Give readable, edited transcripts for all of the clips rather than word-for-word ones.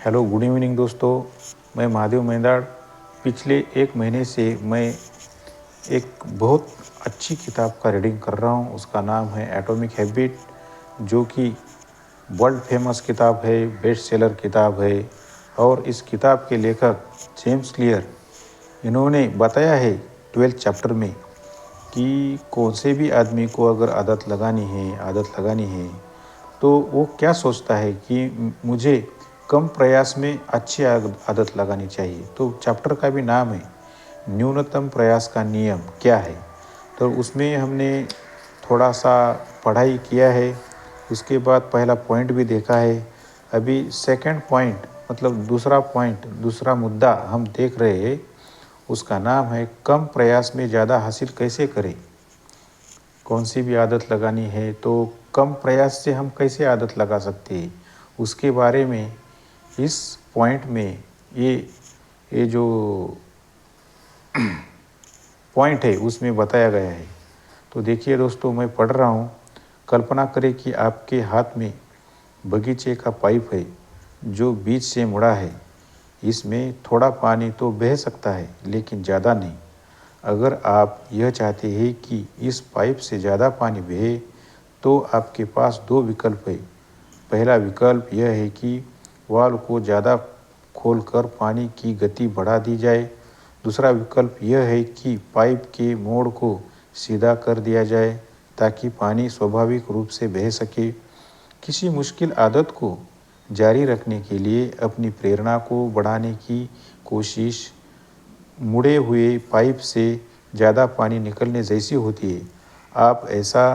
Hello good evening दोस्तों। मैं महादेव मेंदाड़। पिछले एक महीने से मैं एक बहुत अच्छी किताब का रीडिंग कर रहा हूँ। उसका नाम है एटॉमिक हैबिट, जो कि वर्ल्ड फेमस किताब है, बेस्ट सेलर किताब है। और इस किताब के लेखक जेम्स क्लियर, इन्होंने बताया है 12th चैप्टर में कि कौन से भी आदमी को अगर आदत लगानी है तो वो क्या सोचता है कि मुझे कम प्रयास में अच्छी आदत लगानी चाहिए। तो चैप्टर का भी नाम है न्यूनतम प्रयास का नियम क्या है। तो उसमें हमने थोड़ा सा पढ़ाई किया है। उसके बाद पहला पॉइंट भी देखा है। अभी सेकंड पॉइंट मतलब दूसरा मुद्दा हम देख रहे हैं। उसका नाम है कम प्रयास में ज़्यादा हासिल कैसे करें। कौन सी भी आदत लगानी है तो कम प्रयास से हम कैसे आदत लगा सकते हैं, उसके बारे में इस पॉइंट में ये जो पॉइंट है उसमें बताया गया है। तो देखिए दोस्तों, मैं पढ़ रहा हूँ। कल्पना करें कि आपके हाथ में बगीचे का पाइप है जो बीच से मुड़ा है। इसमें थोड़ा पानी तो बह सकता है, लेकिन ज़्यादा नहीं। अगर आप यह चाहते हैं कि इस पाइप से ज़्यादा पानी बहे तो आपके पास दो विकल्प है। पहला विकल्प यह है कि वाल्व को ज़्यादा खोलकर पानी की गति बढ़ा दी जाए। दूसरा विकल्प यह है कि पाइप के मोड़ को सीधा कर दिया जाए ताकि पानी स्वाभाविक रूप से बह सके। किसी मुश्किल आदत को जारी रखने के लिए अपनी प्रेरणा को बढ़ाने की कोशिश मुड़े हुए पाइप से ज़्यादा पानी निकलने जैसी होती है। आप ऐसा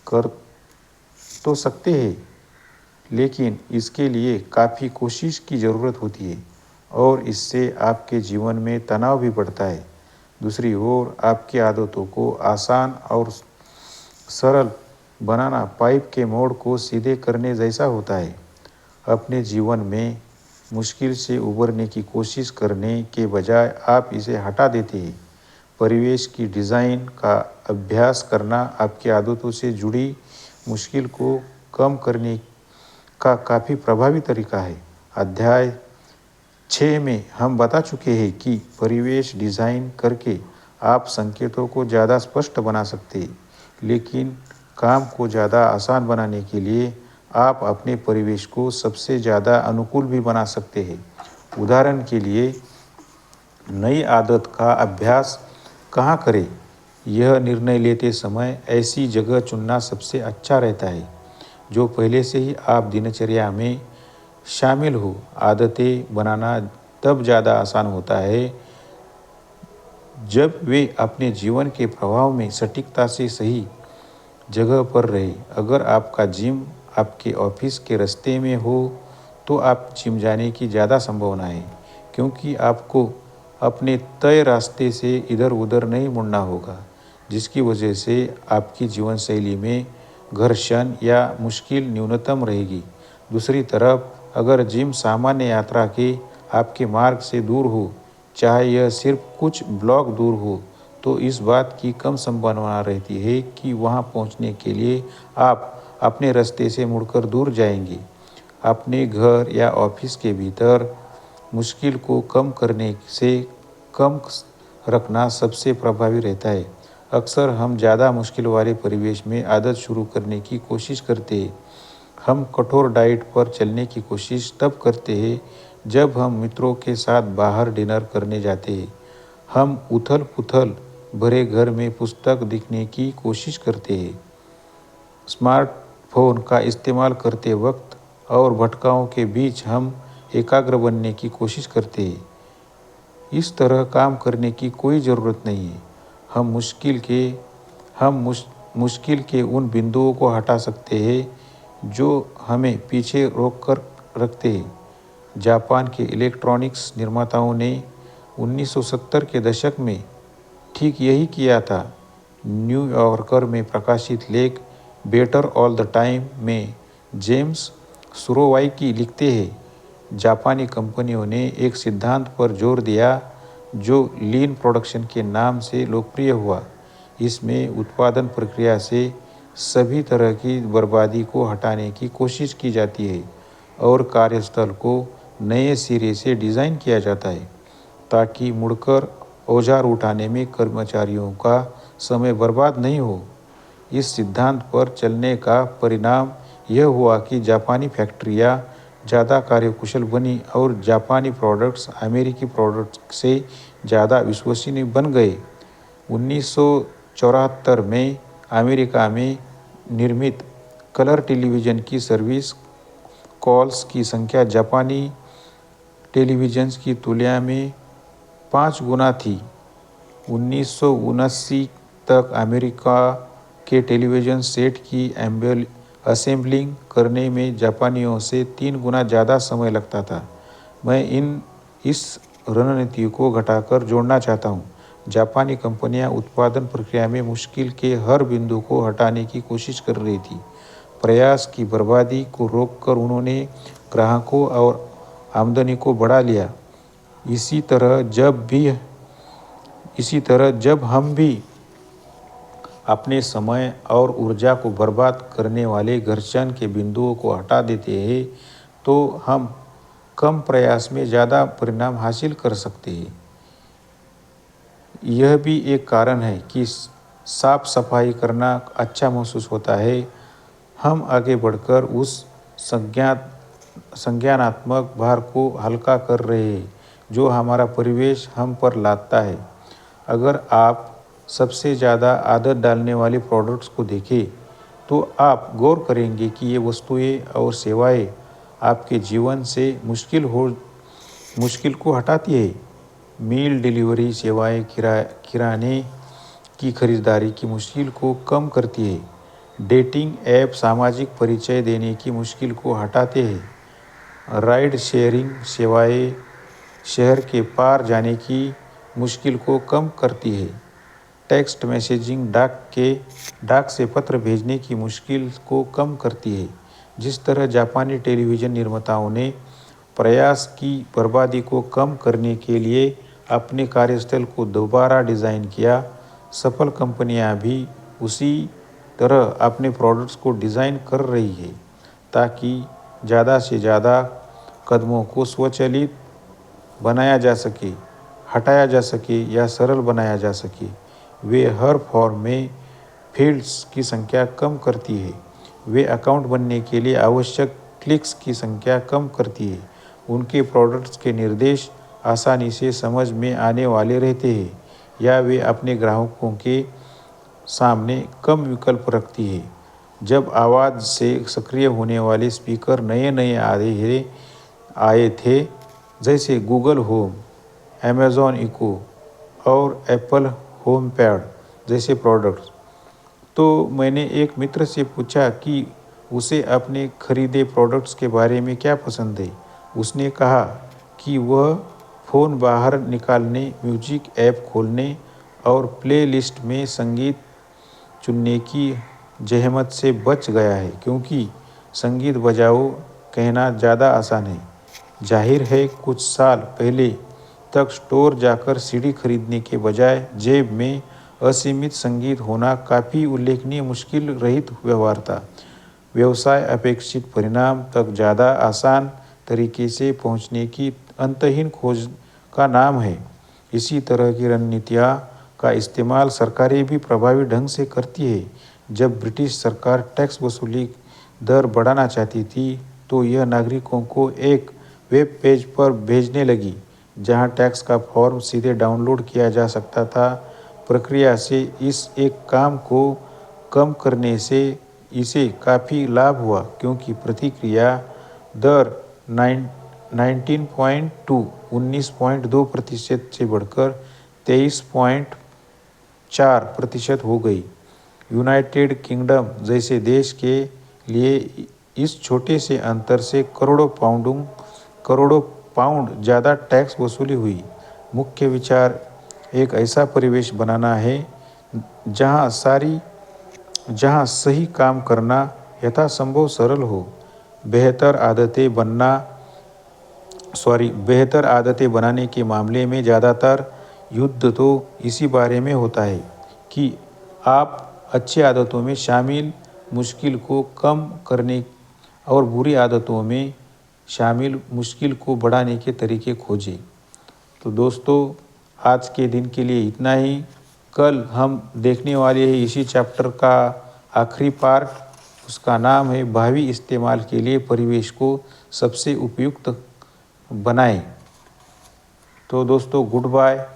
कर तो सकते हैं, लेकिन इसके लिए काफ़ी कोशिश की ज़रूरत होती है और इससे आपके जीवन में तनाव भी बढ़ता है। दूसरी ओर, आपकी आदतों को आसान और सरल बनाना पाइप के मोड़ को सीधे करने जैसा होता है। अपने जीवन में मुश्किल से उबरने की कोशिश करने के बजाय आप इसे हटा देते हैं। परिवेश की डिज़ाइन का अभ्यास करना आपकी आदतों से जुड़ी मुश्किल को कम करने का काफ़ी प्रभावी तरीका है। अध्याय 6 में हम बता चुके हैं कि परिवेश डिज़ाइन करके आप संकेतों को ज़्यादा स्पष्ट बना सकते हैं, लेकिन काम को ज़्यादा आसान बनाने के लिए आप अपने परिवेश को सबसे ज़्यादा अनुकूल भी बना सकते हैं। उदाहरण के लिए, नई आदत का अभ्यास कहाँ करें, यह निर्णय लेते समय ऐसी जगह चुनना सबसे अच्छा रहता है जो पहले से ही आप दिनचर्या में शामिल हो। आदतें बनाना तब ज़्यादा आसान होता है जब वे अपने जीवन के प्रभाव में सटीकता से सही जगह पर रहे। अगर आपका जिम आपके ऑफिस के रास्ते में हो तो आप जिम जाने की ज़्यादा संभावना है, क्योंकि आपको अपने तय रास्ते से इधर उधर नहीं मुड़ना होगा, जिसकी वजह से आपकी जीवन शैली में घर्षण या मुश्किल न्यूनतम रहेगी। दूसरी तरफ, अगर जिम सामान्य यात्रा के आपके मार्ग से दूर हो, चाहे यह सिर्फ कुछ ब्लॉक दूर हो, तो इस बात की कम संभावना रहती है कि वहां पहुंचने के लिए आप अपने रास्ते से मुड़कर दूर जाएंगे। अपने घर या ऑफिस के भीतर मुश्किल को कम करने से कम रखना सबसे प्रभावी रहता है। अक्सर हम ज़्यादा मुश्किल वाले परिवेश में आदत शुरू करने की कोशिश करते हैं। हम कठोर डाइट पर चलने की कोशिश तब करते हैं जब हम मित्रों के साथ बाहर डिनर करने जाते हैं। हम उथल-पुथल भरे घर में पुस्तक देखने की कोशिश करते हैं। स्मार्टफोन का इस्तेमाल करते वक्त और भटकाओं के बीच हम एकाग्र बनने की कोशिश करते हैं। इस तरह काम करने की कोई ज़रूरत नहीं है। हम मुश्किल के उन बिंदुओं को हटा सकते हैं जो हमें पीछे रोक कर रखते हैं। जापान के इलेक्ट्रॉनिक्स निर्माताओं ने 1970 के दशक में ठीक यही किया था। न्यूयॉर्कर में प्रकाशित लेख बेटर ऑल द टाइम में जेम्स सुरोवाइकी लिखते हैं, जापानी कंपनियों ने एक सिद्धांत पर जोर दिया जो लीन प्रोडक्शन के नाम से लोकप्रिय हुआ। इसमें उत्पादन प्रक्रिया से सभी तरह की बर्बादी को हटाने की कोशिश की जाती है और कार्यस्थल को नए सिरे से डिज़ाइन किया जाता है ताकि मुड़कर औजार उठाने में कर्मचारियों का समय बर्बाद नहीं हो। इस सिद्धांत पर चलने का परिणाम यह हुआ कि जापानी फैक्ट्रियाँ ज़्यादा कार्यकुशल बनी और जापानी प्रोडक्ट्स अमेरिकी प्रोडक्ट्स से ज़्यादा विश्वसनीय बन गए। 1974 में अमेरिका में निर्मित कलर टेलीविज़न की सर्विस कॉल्स की संख्या जापानी टेलीविज़न की तुलना में 5 गुना थी। 1979 तक अमेरिका के टेलीविज़न सेट की असेंबलिंग करने में जापानियों से 3 गुना ज़्यादा समय लगता था। मैं इस रणनीति को घटाकर जोड़ना चाहता हूँ। जापानी कंपनियां उत्पादन प्रक्रिया में मुश्किल के हर बिंदु को हटाने की कोशिश कर रही थी। प्रयास की बर्बादी को रोककर उन्होंने ग्राहकों और आमदनी को बढ़ा लिया। इसी तरह जब हम भी अपने समय और ऊर्जा को बर्बाद करने वाले घर्षण के बिंदुओं को हटा देते हैं तो हम कम प्रयास में ज़्यादा परिणाम हासिल कर सकते हैं। यह भी एक कारण है कि साफ सफाई करना अच्छा महसूस होता है। हम आगे बढ़कर उस संज्ञानात्मक भार को हल्का कर रहे हैं जो हमारा परिवेश हम पर लादता है। अगर आप सबसे ज़्यादा आदत डालने वाले प्रोडक्ट्स को देखें तो आप गौर करेंगे कि ये वस्तुएं और सेवाएं आपके जीवन से मुश्किल को हटाती है। मील डिलीवरी सेवाएं किराने की खरीदारी की मुश्किल को कम करती है। डेटिंग ऐप सामाजिक परिचय देने की मुश्किल को हटाते हैं। राइड शेयरिंग सेवाएं शहर के पार जाने की मुश्किल को कम करती है। टेक्स्ट मैसेजिंग डाक से पत्र भेजने की मुश्किल को कम करती है। जिस तरह जापानी टेलीविज़न निर्माताओं ने प्रयास की बर्बादी को कम करने के लिए अपने कार्यस्थल को दोबारा डिज़ाइन किया, सफल कंपनियां भी उसी तरह अपने प्रोडक्ट्स को डिज़ाइन कर रही है ताकि ज़्यादा से ज़्यादा कदमों को स्वचालित बनाया जा सके, हटाया जा सके या सरल बनाया जा सके। वे हर फॉर्म में फील्ड्स की संख्या कम करती है। वे अकाउंट बनने के लिए आवश्यक क्लिक्स की संख्या कम करती है। उनके प्रोडक्ट्स के निर्देश आसानी से समझ में आने वाले रहते हैं या वे अपने ग्राहकों के सामने कम विकल्प रखती है। जब आवाज़ से सक्रिय होने वाले स्पीकर नए आए थे जैसे गूगल होम, अमेज़ॉन इको और एप्पल होम पैड जैसे प्रोडक्ट्स, तो मैंने एक मित्र से पूछा कि उसे अपने खरीदे प्रोडक्ट्स के बारे में क्या पसंद है। उसने कहा कि वह फ़ोन बाहर निकालने, म्यूजिक ऐप खोलने और प्लेलिस्ट में संगीत चुनने की जहमत से बच गया है क्योंकि संगीत बजाओ कहना ज़्यादा आसान है। जाहिर है कुछ साल पहले तक स्टोर जाकर सीडी खरीदने के बजाय जेब में असीमित संगीत होना काफ़ी उल्लेखनीय मुश्किल रहित व्यवहार था। व्यवसाय अपेक्षित परिणाम तक ज़्यादा आसान तरीके से पहुंचने की अंतहीन खोज का नाम है। इसी तरह की रणनीतियाँ का इस्तेमाल सरकारें भी प्रभावी ढंग से करती है। जब ब्रिटिश सरकार टैक्स वसूली दर बढ़ाना चाहती थी तो यह नागरिकों को एक वेब पेज पर भेजने लगी जहां टैक्स का फॉर्म सीधे डाउनलोड किया जा सकता था। प्रक्रिया से इस एक काम को कम करने से इसे काफ़ी लाभ हुआ क्योंकि प्रतिक्रिया दर 19.2% से बढ़कर 23.4% हो गई। यूनाइटेड किंगडम जैसे देश के लिए इस छोटे से अंतर से करोड़ों पाउंड ज़्यादा टैक्स वसूली हुई। मुख्य विचार एक ऐसा परिवेश बनाना है जहां सही काम करना यथासंभव सरल हो। बेहतर आदतें बनाने के मामले में ज़्यादातर युद्ध तो इसी बारे में होता है कि आप अच्छी आदतों में शामिल मुश्किल को कम करने और बुरी आदतों में शामिल मुश्किल को बढ़ाने के तरीके खोजें। तो दोस्तों आज के दिन के लिए इतना ही। कल हम देखने वाले हैं इसी चैप्टर का आखिरी पार्ट, उसका नाम है भावी इस्तेमाल के लिए परिवेश को सबसे उपयुक्त बनाएं। तो दोस्तों गुड बाय।